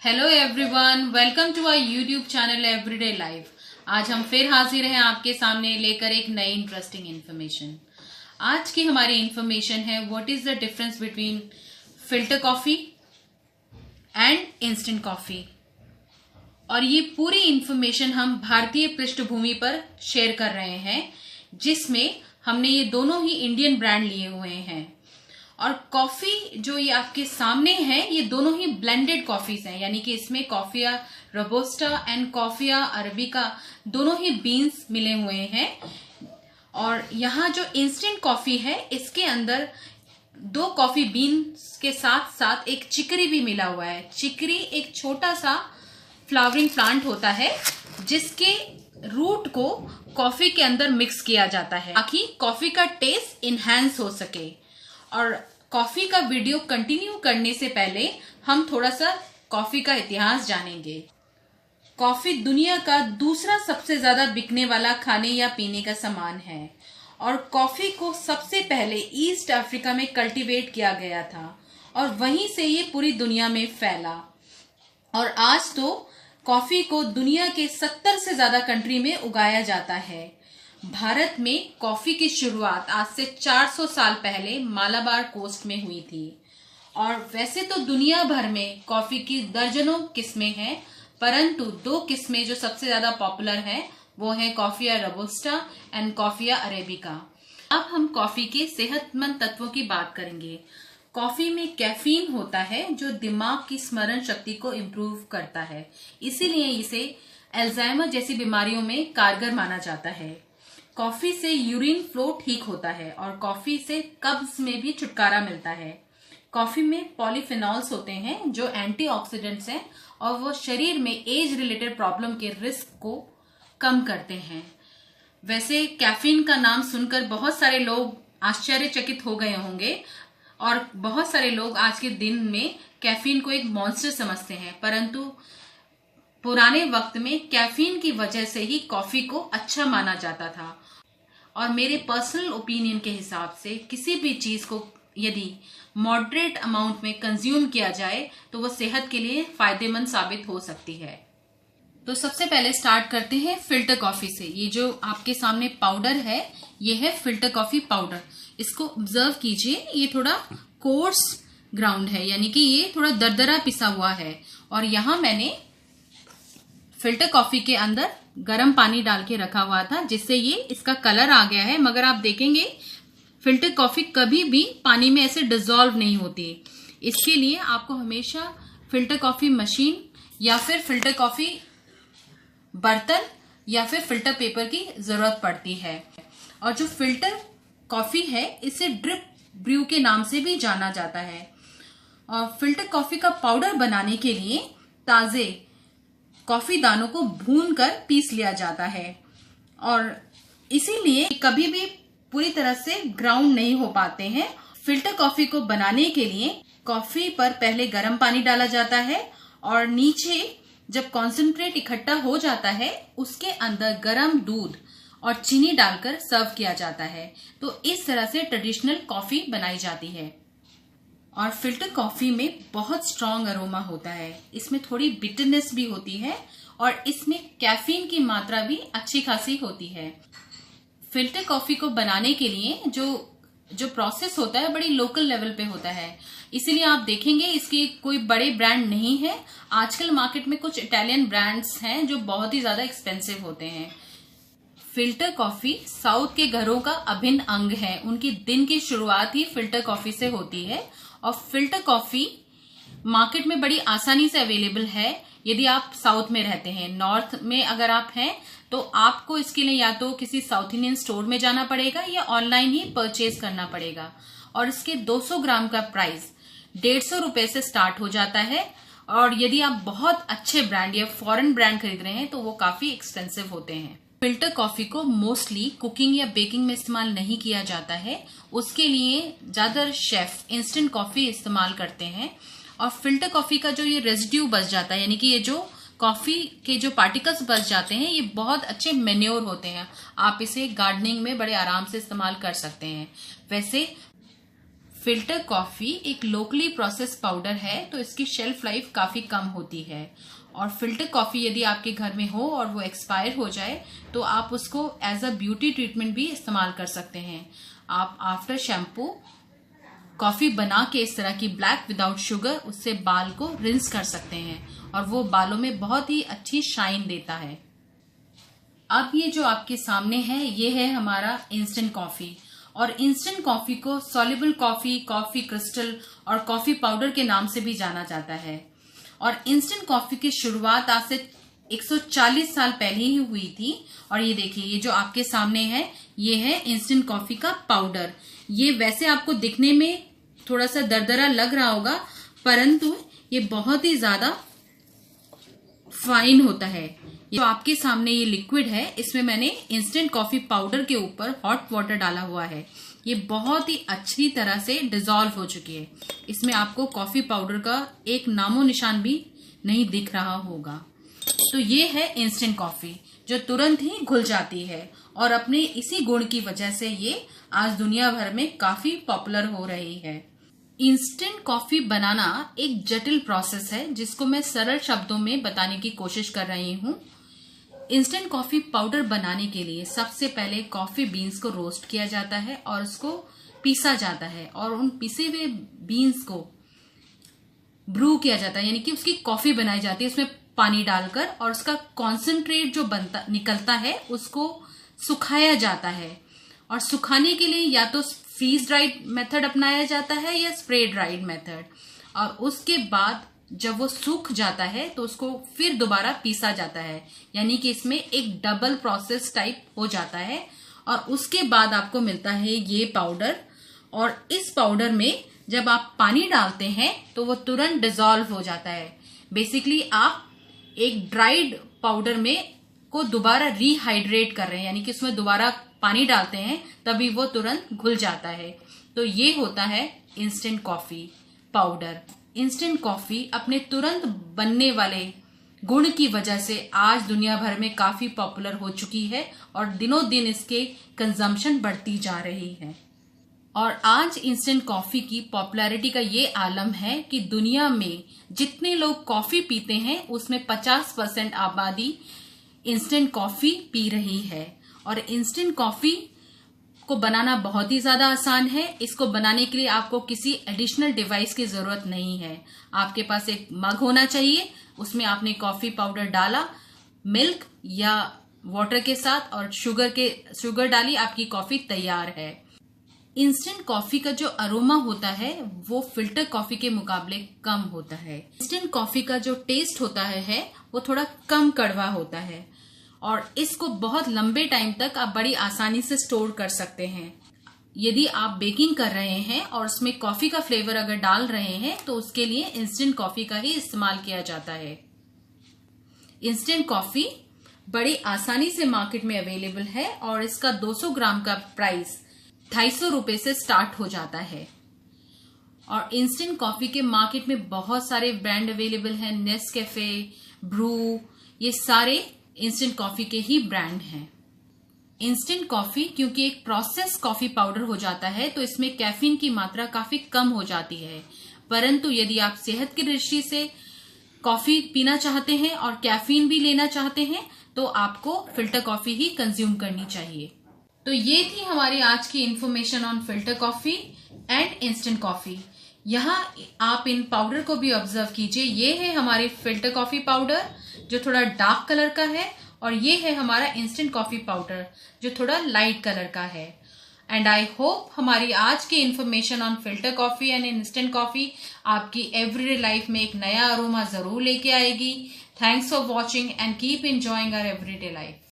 Hello everyone, welcome to our YouTube channel everyday life. आज हम फिर हाजिर हैं आपके सामने लेकर एक नई इंटरेस्टिंग इन्फॉर्मेशन। आज की हमारी इन्फॉर्मेशन है what is the difference between filter coffee and instant coffee. और ये पूरी इन्फॉर्मेशन हम भारतीय पृष्ठभूमि पर शेयर कर रहे हैं, जिसमें हमने ये दोनों ही इंडियन ब्रांड लिए हुए हैं। और कॉफी जो ये आपके सामने है, ये दोनों ही ब्लेंडेड कॉफीज हैं, यानी कि इसमें coffea robusta and coffea arabica दोनों ही बीन्स मिले हुए हैं। और यहाँ जो इंस्टेंट कॉफी है, इसके अंदर दो कॉफी बीन्स के साथ साथ एक चिकरी भी मिला हुआ है। चिकरी एक छोटा सा फ्लावरिंग प्लांट होता है, जिसके रूट को कॉफी के अंदर मिक्स किया जाता है ताकि कॉफी का टेस्ट इनहैंस हो सके। और कॉफी का वीडियो कंटिन्यू करने से पहले हम थोड़ा सा कॉफी का इतिहास जानेंगे। कॉफी दुनिया का दूसरा सबसे ज्यादा बिकने वाला खाने या पीने का सामान है और कॉफी को सबसे पहले ईस्ट अफ्रीका में कल्टीवेट किया गया था और वहीं से ये पूरी दुनिया में फैला। और आज तो कॉफी को दुनिया के 70 से ज्यादा कंट्री में उगाया जाता है। भारत में कॉफी की शुरुआत आज से 400 साल पहले मालाबार कोस्ट में हुई थी। और वैसे तो दुनिया भर में कॉफी की दर्जनों किस्में हैं, परंतु दो किस्में जो सबसे ज्यादा पॉपुलर हैं वो है coffea robusta and coffea arabica. अब हम कॉफी के सेहतमंद तत्वों की बात करेंगे। कॉफी में कैफीन होता है जो दिमाग की स्मरण शक्ति को इम्प्रूव करता है, इसीलिए इसे अल्जाइमर जैसी बीमारियों में कारगर माना जाता है। कॉफी से यूरिन फ्लो ठीक होता है और कॉफी से कब्ज में भी छुटकारा मिलता है। कॉफी में पॉलीफेनॉल्स होते हैं जो एंटीऑक्सीडेंट्स हैं और वो शरीर में एज रिलेटेड प्रॉब्लम के रिस्क को कम करते हैं। वैसे कैफीन का नाम सुनकर बहुत सारे लोग आश्चर्यचकित हो गए होंगे और बहुत सारे लोग आज के दिन में कैफीन को एक मॉन्स्टर समझते हैं, परंतु पुराने वक्त में कैफीन की वजह से ही कॉफी को अच्छा माना जाता था। और मेरे पर्सनल ओपिनियन के हिसाब से किसी भी चीज को यदि मॉडरेट अमाउंट में कंज्यूम किया जाए तो वो सेहत के लिए फायदेमंद साबित हो सकती है। तो सबसे पहले स्टार्ट करते हैं फिल्टर कॉफी से। ये जो आपके सामने पाउडर है, ये है फिल्टर कॉफी पाउडर। इसको ऑब्जर्व कीजिए, ये थोड़ा कोर्स ग्राउंड है, यानी कि ये थोड़ा दरदरा पिसा हुआ है। और यहाँ मैंने फिल्टर कॉफी के अंदर गर्म पानी डाल के रखा हुआ था, जिससे ये इसका कलर आ गया है। मगर आप देखेंगे फिल्टर कॉफी कभी भी पानी में ऐसे डिसॉल्व नहीं होती। इसके लिए आपको हमेशा फिल्टर कॉफी मशीन या फिर फिल्टर कॉफी बर्तन या फिर फिल्टर पेपर की जरूरत पड़ती है। और जो फिल्टर कॉफी है, इसे ड्रिप ब्रू के नाम से भी जाना जाता है। और फिल्टर कॉफी का पाउडर बनाने के लिए ताजे कॉफी दानों को भूनकर पीस लिया जाता है और इसीलिए कभी भी पूरी तरह से ग्राउंड नहीं हो पाते हैं। फिल्टर कॉफी को बनाने के लिए कॉफी पर पहले गर्म पानी डाला जाता है और नीचे जब कॉन्सेंट्रेट इकट्ठा हो जाता है, उसके अंदर गर्म दूध और चीनी डालकर सर्व किया जाता है। तो इस तरह से ट्रेडिशनल कॉफी बनाई जाती है। और फिल्टर कॉफी में बहुत स्ट्रॉन्ग अरोमा होता है, इसमें थोड़ी बिटरनेस भी होती है और इसमें कैफीन की मात्रा भी अच्छी खासी होती है। फिल्टर कॉफी को बनाने के लिए जो प्रोसेस होता है बड़ी लोकल लेवल पे होता है, इसीलिए आप देखेंगे इसकी कोई बड़े ब्रांड नहीं है। आजकल मार्केट में कुछ इटालियन ब्रांड्स हैं जो बहुत ही ज्यादा एक्सपेंसिव होते हैं। फिल्टर कॉफी साउथ के घरों का अभिन्न अंग है, उनकी दिन की शुरुआत ही फिल्टर कॉफी से होती है। और फिल्टर कॉफी मार्केट में बड़ी आसानी से अवेलेबल है यदि आप साउथ में रहते हैं। नॉर्थ में अगर आप हैं तो आपको इसके लिए या तो किसी साउथ इंडियन स्टोर में जाना पड़ेगा या ऑनलाइन ही परचेज करना पड़ेगा। और इसके 200 ग्राम का प्राइस 150 रुपए से स्टार्ट हो जाता है। और यदि आप बहुत अच्छे ब्रांड या फॉरेन ब्रांड खरीद रहे हैं तो वो काफी एक्सपेंसिव होते हैं। फिल्टर कॉफी को मोस्टली कुकिंग या बेकिंग में इस्तेमाल नहीं किया जाता है, उसके लिए ज्यादातर शेफ इंस्टेंट कॉफी इस्तेमाल करते हैं। और फिल्टर कॉफी का जो ये रेजिड्यू बच जाता है, यानी कि ये जो कॉफी के जो पार्टिकल्स बच जाते हैं, ये बहुत अच्छे मेन्योर होते हैं। आप इसे गार्डनिंग में बड़े आराम से इस्तेमाल कर सकते हैं। वैसे फिल्टर कॉफी एक लोकली प्रोसेस पाउडर है, तो इसकी शेल्फ लाइफ काफी कम होती है। और फिल्टर कॉफी यदि आपके घर में हो और वो एक्सपायर हो जाए तो आप उसको एज अ ब्यूटी ट्रीटमेंट भी इस्तेमाल कर सकते हैं। आप आफ्टर शैम्पू कॉफी बना के इस तरह की ब्लैक विदाउट शुगर उससे बाल को रिंस कर सकते हैं और वो बालों में बहुत ही अच्छी शाइन देता है। अब ये जो आपके सामने है ये है हमारा इंस्टेंट कॉफी। और इंस्टेंट कॉफी को सॉल्युबल कॉफी, कॉफी क्रिस्टल और कॉफी पाउडर के नाम से भी जाना जाता है। और इंस्टेंट कॉफी की शुरुआत आज से 140 साल पहले ही हुई थी। और ये देखिए, ये जो आपके सामने है ये है इंस्टेंट कॉफी का पाउडर। ये वैसे आपको दिखने में थोड़ा सा दरदरा लग रहा होगा, परंतु ये बहुत ही ज्यादा फाइन होता है। ये जो आपके सामने ये लिक्विड है, इसमें मैंने इंस्टेंट कॉफी पाउडर के ऊपर हॉट वाटर डाला हुआ है। ये बहुत ही अच्छी तरह से डिसॉल्व हो चुकी है। इसमें आपको कॉफी पाउडर का एक नामो निशान भी नहीं दिख रहा होगा। तो ये है इंस्टेंट कॉफी जो तुरंत ही घुल जाती है और अपने इसी गुण की वजह से ये आज दुनिया भर में काफी पॉपुलर हो रही है। इंस्टेंट कॉफी बनाना एक जटिल प्रोसेस है जिसको मैं सरल शब्दों में बताने की कोशिश कर रही हूँ। इंस्टेंट कॉफी पाउडर बनाने के लिए सबसे पहले कॉफी बीन्स को रोस्ट किया जाता है और उसको पीसा जाता है और उन पिसे हुए बीन्स को ब्रू किया जाता है, यानी कि उसकी कॉफी बनाई जाती है उसमें पानी डालकर, और उसका कॉन्सेंट्रेट जो निकलता है उसको सुखाया जाता है। और सुखाने के लिए या तो फ्रीज ड्राइड मेथड अपनाया जाता है या स्प्रे ड्राइड मेथड। और उसके बाद जब वो सूख जाता है तो उसको फिर दोबारा पीसा जाता है, यानी कि इसमें एक डबल प्रोसेस टाइप हो जाता है। और उसके बाद आपको मिलता है ये पाउडर। और इस पाउडर में जब आप पानी डालते हैं तो वो तुरंत डिसॉल्व हो जाता है। बेसिकली आप एक ड्राइड पाउडर में को दोबारा रीहाइड्रेट कर रहे हैं, यानी कि उसमें दोबारा पानी डालते हैं तभी वो तुरंत घुल जाता है। तो ये होता है instant coffee powder. Instant coffee अपने तुरंत बनने वाले गुण की वजह से आज दुनिया भर में काफी पॉपुलर हो चुकी है और दिनों दिन इसके कंजम्पशन बढ़ती जा रही है। और आज इंस्टेंट कॉफी की पॉपुलैरिटी का ये आलम है कि दुनिया में जितने लोग कॉफी पीते हैं उसमें 50% आबादी इंस्टेंट कॉफी पी रही है। और इंस्टेंट कॉफी को बनाना बहुत ही ज्यादा आसान है। इसको बनाने के लिए आपको किसी एडिशनल डिवाइस की जरूरत नहीं है। आपके पास एक मग होना चाहिए, उसमें आपने कॉफी पाउडर डाला, मिल्क या वाटर के साथ और शुगर डाली, आपकी कॉफी तैयार है। इंस्टेंट कॉफी का जो अरोमा होता है वो फिल्टर कॉफी के मुकाबले कम होता है। इंस्टेंट कॉफी का जो टेस्ट होता है वो थोड़ा कम कड़वा होता है और इसको बहुत लंबे टाइम तक आप बड़ी आसानी से स्टोर कर सकते हैं। यदि आप बेकिंग कर रहे हैं और उसमें कॉफी का फ्लेवर अगर डाल रहे हैं तो उसके लिए इंस्टेंट कॉफी का ही इस्तेमाल किया जाता है। इंस्टेंट कॉफी बड़ी आसानी से मार्केट में अवेलेबल है और इसका 200 ग्राम का प्राइस 250 रुपए से स्टार्ट हो जाता है। और इंस्टेंट कॉफी के मार्केट में बहुत सारे ब्रांड अवेलेबल हैं, नेस्कैफे, ब्रू, ये सारे इंस्टेंट कॉफी के ही ब्रांड हैं। इंस्टेंट कॉफी क्योंकि एक प्रोसेस कॉफी पाउडर हो जाता है तो इसमें कैफीन की मात्रा काफी कम हो जाती है। परंतु यदि आप सेहत की दृष्टि से कॉफी पीना चाहते हैं और कैफीन भी लेना चाहते हैं तो आपको फिल्टर कॉफी ही कंज्यूम करनी चाहिए। तो ये थी हमारी आज की information on filter coffee and instant coffee. यहाँ आप इन पाउडर को भी ऑब्जर्व कीजिए। ये है हमारी फिल्टर कॉफी पाउडर जो थोड़ा डार्क कलर का है और ये है हमारा इंस्टेंट कॉफी पाउडर जो थोड़ा लाइट कलर का है। एंड आई होप हमारी आज की information on filter coffee and instant coffee आपकी एवरीडे लाइफ में एक नया अरोमा जरूर लेके आएगी। Thanks for watching and keep enjoying our everyday life.